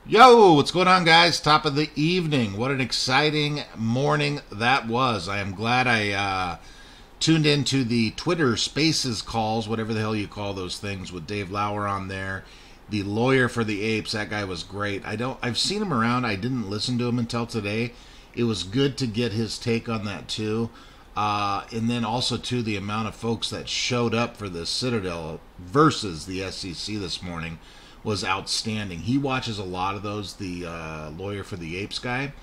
Yo, what's going on, guys? Top of the evening. What an exciting morning that was. I am glad I tuned into the Twitter Spaces calls, whatever the hell you call those things, with Dave Lauer on there. The lawyer for the apes, that guy was great. I've seen him around. I didn't listen to him until today. It was good to get his take on that too. And then also too, the amount of folks that showed up for the Citadel versus the SEC this morning was outstanding. He watches a lot of those, the lawyer for the apes guy,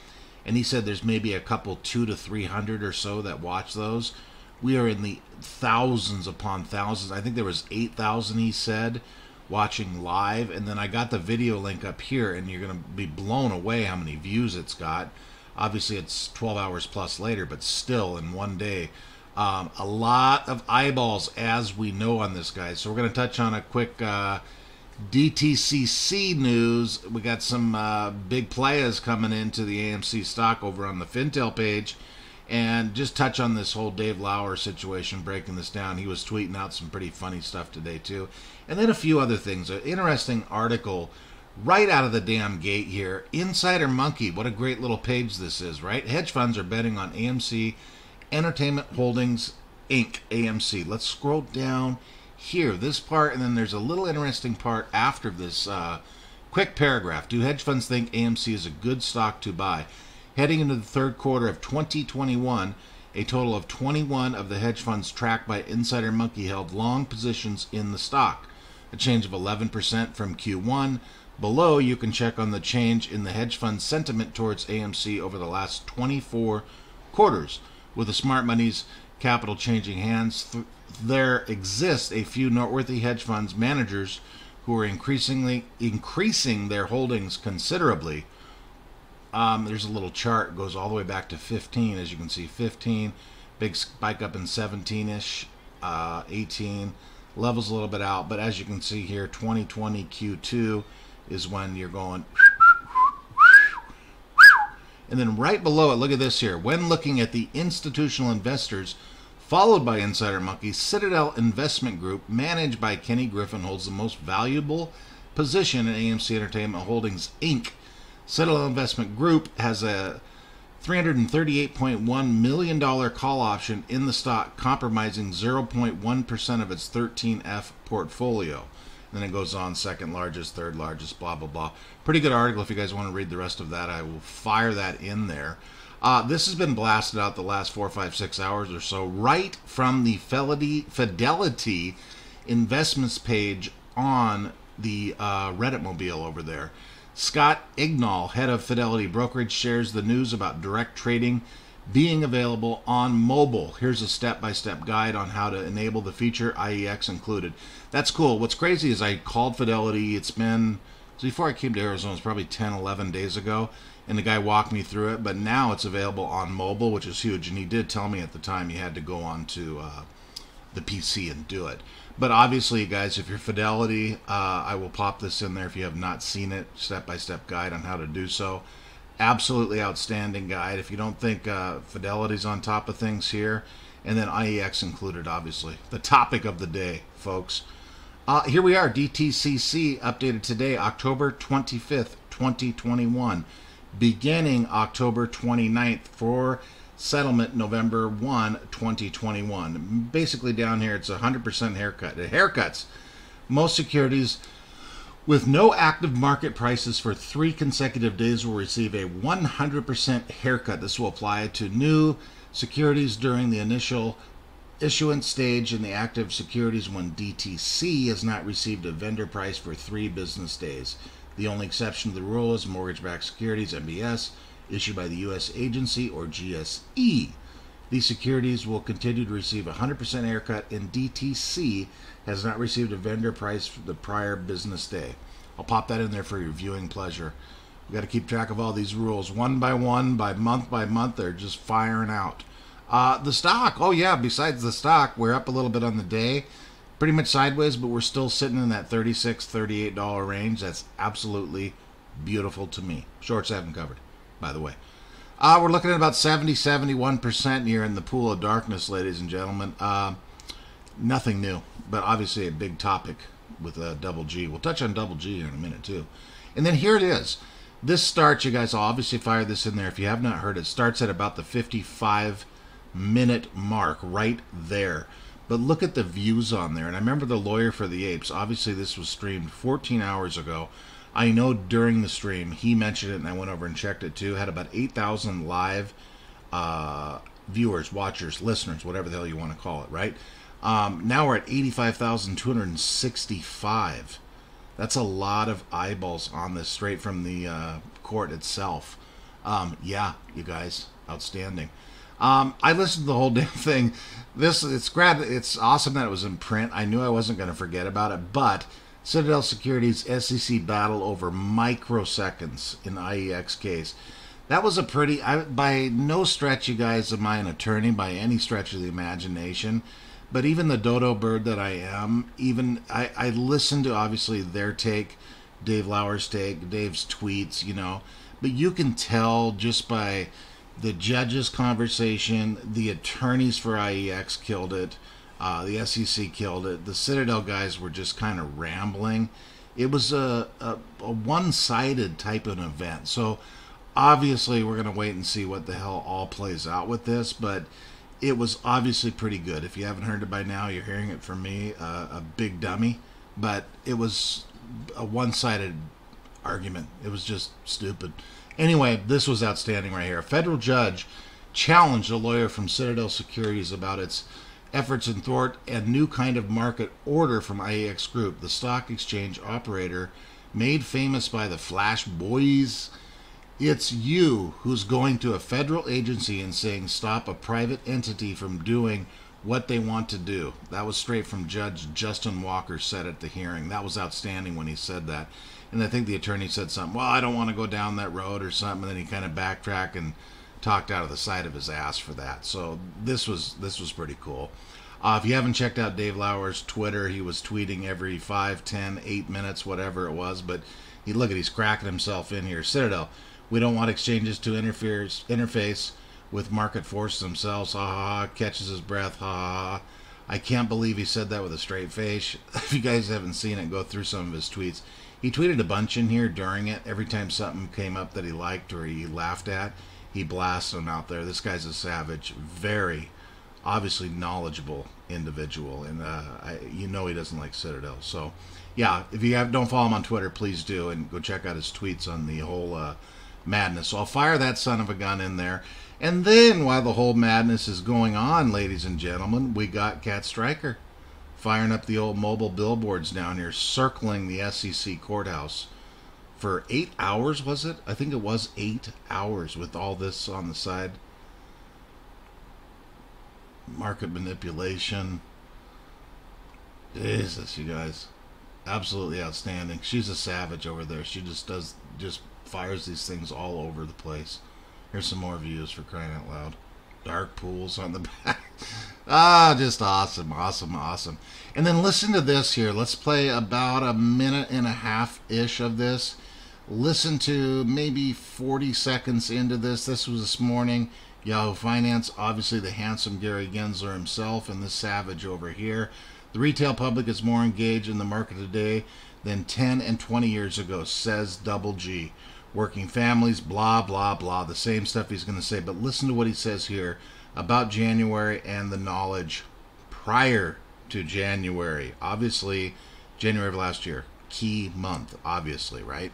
and he said there's maybe a couple 200 to 300 or so that watch those. We are in the thousands upon thousands. I think there was 8,000, he said, watching live. And then I got the video link up here, and you're going to be blown away how many views it's got. Obviously, it's 12 hours plus later, but still in one day. A lot of eyeballs, as we know, on this guy. So we're going to touch on a quick DTCC news. We got some big players coming into the AMC stock over on the Fintel page, and just touch on this whole Dave Lauer situation, breaking this down. He was tweeting out some pretty funny stuff today too, and then a few other things. An interesting article right out of the damn gate here. Insider Monkey, what a great little page this is, right? Hedge funds are betting on AMC Entertainment Holdings Inc. AMC. Let's scroll down here, this part, and then there's a little interesting part after this quick paragraph. Do hedge funds think AMC is a good stock to buy? Heading into the third quarter of 2021, a total of 21 of the hedge funds tracked by Insider Monkey held long positions in the stock, a change of 11% from Q1. Below, you can check on the change in the hedge fund sentiment towards AMC over the last 24 quarters. With the smart money's capital changing hands, there exist a few noteworthy hedge funds managers who are increasing their holdings considerably. There's a little chart, goes all the way back to 15, as you can see. 15, big spike up in 17-ish, 18, levels a little bit out, but as you can see here, 2020 Q2 is when you're going. And then right below it, look at this here. When looking at the institutional investors, followed by Insider Monkey, Citadel Investment Group, managed by Kenny Griffin, holds the most valuable position in AMC Entertainment Holdings, Inc. Citadel Investment Group has a $338.1 million call option in the stock, compromising 0.1% of its 13F portfolio. Then it goes on, second largest, third largest, blah, blah, blah. Pretty good article. If you guys want to read the rest of that, I will fire that in there. This has been blasted out the last 4, 5, 6 hours or so, right from the Fidelity investments page on the Reddit mobile over there. Scott Ignall, head of Fidelity Brokerage, shares the news about direct trading being available on mobile. Here's a step-by-step guide on how to enable the feature, IEX included. That's cool. What's crazy is I called Fidelity. It's been, before I came to Arizona, it's probably 10, 11 days ago, and the guy walked me through it, but now it's available on mobile, which is huge, and he did tell me at the time he had to go on to the PC and do it. But obviously, guys, if you're Fidelity, I will pop this in there if you have not seen it, step-by-step guide on how to do so. Absolutely outstanding guide. If you don't think Fidelity's on top of things here, and then IEX included, obviously. The topic of the day, folks. Here we are, DTCC updated today, October 25th, 2021, beginning October 29th for settlement November 1, 2021. Basically down here, it's a 100% haircut. It haircuts most securities with no active market prices for 3 consecutive days will receive a 100% haircut. This will apply to new securities during the initial issuance stage in the active securities when DTC has not received a vendor price for 3 business days. The only exception to the rule is mortgage-backed securities, MBS, issued by the U.S. agency or GSE. These securities will continue to receive a 100% haircut, and DTC has not received a vendor price for the prior business day. I'll pop that in there for your viewing pleasure. We've got to keep track of all these rules one by month. They're just firing out. The stock, oh yeah, besides the stock, we're up a little bit on the day. Pretty much sideways, but we're still sitting in that $36, $38 range. That's absolutely beautiful to me. Shorts haven't covered, by the way. We're looking at about 70, 71% here in the pool of darkness, ladies and gentlemen. Nothing new, but obviously a big topic with double G. We'll touch on double G in a minute too. And then here it is. This starts, you guys, I'll obviously fire this in there. If you have not heard, it starts at about the 55-minute mark right there. But look at the views on there. And I remember the Lawyer for the Apes. Obviously, this was streamed 14 hours ago. I know during the stream, he mentioned it, and I went over and checked it too. Had about 8,000 live viewers, watchers, listeners, whatever the hell you want to call it, right? Now we're at 85,265. That's a lot of eyeballs on this, straight from the court itself. Yeah, you guys, outstanding. I listened to the whole damn thing. It's awesome that it was in print. I knew I wasn't going to forget about it, but Citadel Securities SEC battle over microseconds in IEX case. That was a pretty, by no stretch, you guys, am I an attorney by any stretch of the imagination. But even the dodo bird that I am, even I listened to, obviously, their take, Dave Lauer's take, Dave's tweets, you know. But you can tell just by the judges' conversation, the attorneys for IEX killed it, the SEC killed it. The Citadel guys were just kind of rambling. It was a one-sided type of event. So obviously we're going to wait and see what the hell all plays out with this, but it was obviously pretty good. If you haven't heard it by now, you're hearing it from me, a big dummy. But it was a one-sided argument. It was just stupid. Anyway, this was outstanding right here. A federal judge challenged a lawyer from Citadel Securities about its efforts in thwart a new kind of market order from IEX Group, the stock exchange operator made famous by the Flash Boys. It's you who's going to a federal agency and saying stop a private entity from doing what they want to do. That was straight from Judge Justin Walker said at the hearing. That was outstanding when he said that. And I think the attorney said something, well, I don't want to go down that road or something, and then he kind of backtracked and talked out of the side of his ass for that. So this was pretty cool. If you haven't checked out Dave Lauer's Twitter, he was tweeting every 5, 10, 8 minutes, whatever it was. But he's cracking himself in here. Citadel, we don't want exchanges to interface with market forces themselves. Ha ha ha. Catches his breath. Ha ha ha. I can't believe he said that with a straight face. If you guys haven't seen it, go through some of his tweets. He tweeted a bunch in here during it. Every time something came up that he liked or he laughed at, he blasted them out there. This guy's a savage. Very obviously knowledgeable individual, and you know he doesn't like Citadel. So yeah, if you don't follow him on Twitter, please do, and go check out his tweets on the whole madness. So I'll fire that son of a gun in there. And then while the whole madness is going on, ladies and gentlemen, we got Cat Stryker firing up the old mobile billboards down here, circling the SEC courthouse for 8 hours, was it? I think it was 8 hours with all this on the side. Market manipulation. Jesus, you guys. Absolutely outstanding. She's a savage over there. She just fires these things all over the place. Here's some more views, for crying out loud. Dark pools on the back. Just awesome, awesome, awesome. And then listen to this here. Let's play about a minute and a half-ish of this. Listen to maybe 40 seconds into this. This was this morning. Yahoo Finance, obviously the handsome Gary Gensler himself, and this savage over here. The retail public is more engaged in the market today than 10 and 20 years ago, says Double G. Working families, blah, blah, blah. The same stuff he's going to say. But listen to what he says here about January and the knowledge prior to January. Obviously, January of last year. Key month, obviously, right?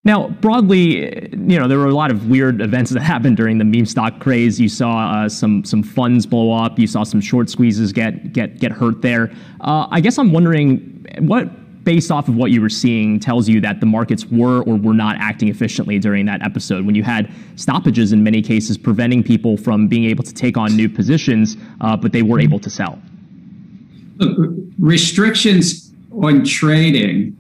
Now, broadly, you know, there were a lot of weird events that happened during the meme stock craze. You saw some funds blow up. You saw some short squeezes get hurt there. I guess I'm wondering what, based off of what you were seeing, tells you that the markets were or were not acting efficiently during that episode when you had stoppages in many cases preventing people from being able to take on new positions, but they were able to sell. Look, restrictions on trading,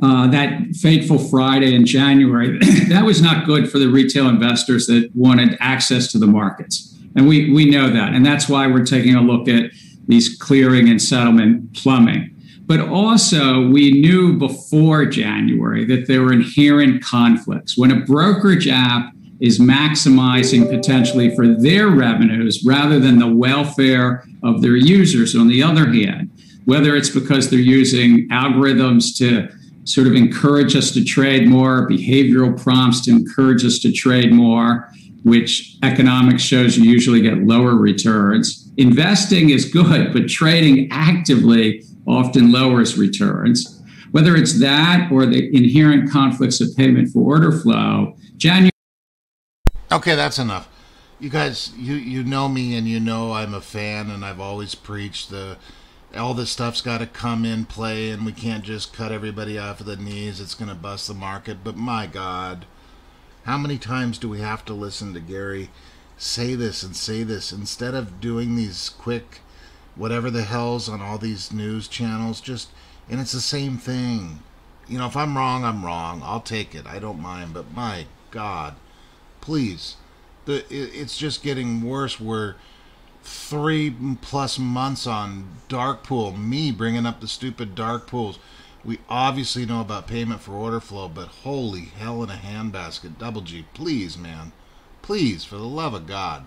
that fateful Friday in January, that was not good for the retail investors that wanted access to the markets. And we know that. And that's why we're taking a look at these clearing and settlement plumbing. But also, we knew before January that there were inherent conflicts. When a brokerage app is maximizing potentially for their revenues rather than the welfare of their users. On the other hand, whether it's because they're using algorithms to sort of encourage us to trade more, behavioral prompts to encourage us to trade more, which economics shows you usually get lower returns. Investing is good, but trading actively often lowers returns. Whether it's that or the inherent conflicts of payment for order flow, Okay, that's enough. You guys, you know me, and you know I'm a fan, and I've always preached all this stuff's got to come in play, and we can't just cut everybody off of the knees. It's going to bust the market. But my God, how many times do we have to listen to Gary say this and say this instead of doing these quick whatever the hell's on all these news channels? And it's the same thing. You know, if I'm wrong, I'm wrong. I'll take it. I don't mind. But my God, please, it's just getting worse. We're 3+ months on dark pool. Me bringing up the stupid dark pools. We obviously know about payment for order flow, but holy hell in a handbasket. Double G, please, man. Please, for the love of God.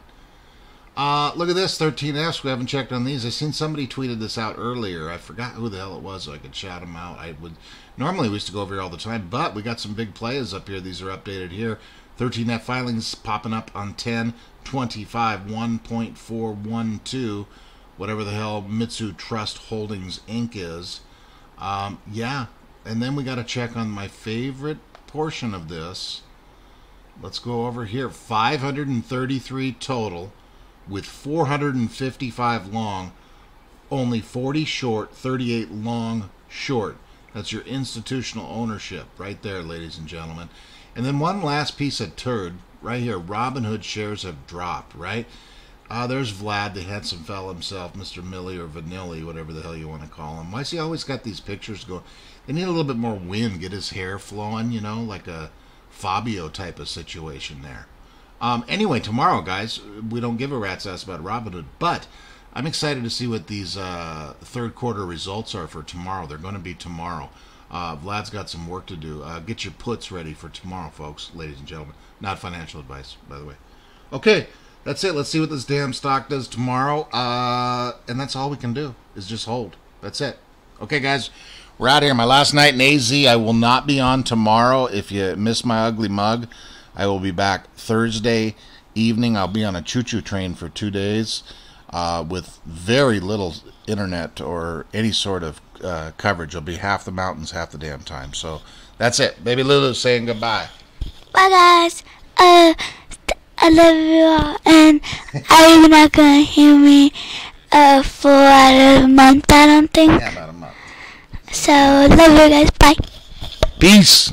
Look at this, 13Fs. We haven't checked on these. I seen somebody tweeted this out earlier. I forgot who the hell it was, so I could shout them out. Normally we used to go over here all the time, but we got some big players up here. These are updated here. 13F filings popping up on 10/25, 1.412, whatever the hell Mitsu Trust Holdings Inc. is. Yeah, and then we got to check on my favorite portion of this. Let's go over here. 533 total with 455 long, only 40 short, 38 long short. That's your institutional ownership right there, ladies and gentlemen. And then one last piece of turd right here. RobingHood shares have dropped, right? There's Vlad, the handsome fellow himself, Mr. Millie or Vanilli, whatever the hell you want to call him. Why is he always got these pictures going? They need a little bit more wind, get his hair flowing, you know, like a Fabio type of situation there. Anyway, tomorrow, guys, we don't give a rat's ass about RobingHood, but I'm excited to see what these third quarter results are for tomorrow. They're going to be tomorrow. Vlad's got some work to do. Get your puts ready for tomorrow, folks, ladies and gentlemen. Not financial advice, by the way. Okay, that's it. Let's see what this damn stock does tomorrow. And that's all we can do is just hold. That's it. Okay, guys, we're out here. My last night in AZ. I will not be on tomorrow. If you miss my ugly mug, I will be back Thursday evening. I'll be on a choo-choo train for 2 days with very little internet or any sort of coverage. It'll be half the mountains, half the damn time. So that's it. Baby Lulu's saying goodbye. Bye, guys. I love you all, and are you not gonna hear me for a month? I don't think. Yeah, about a month. So love you guys. Bye. Peace.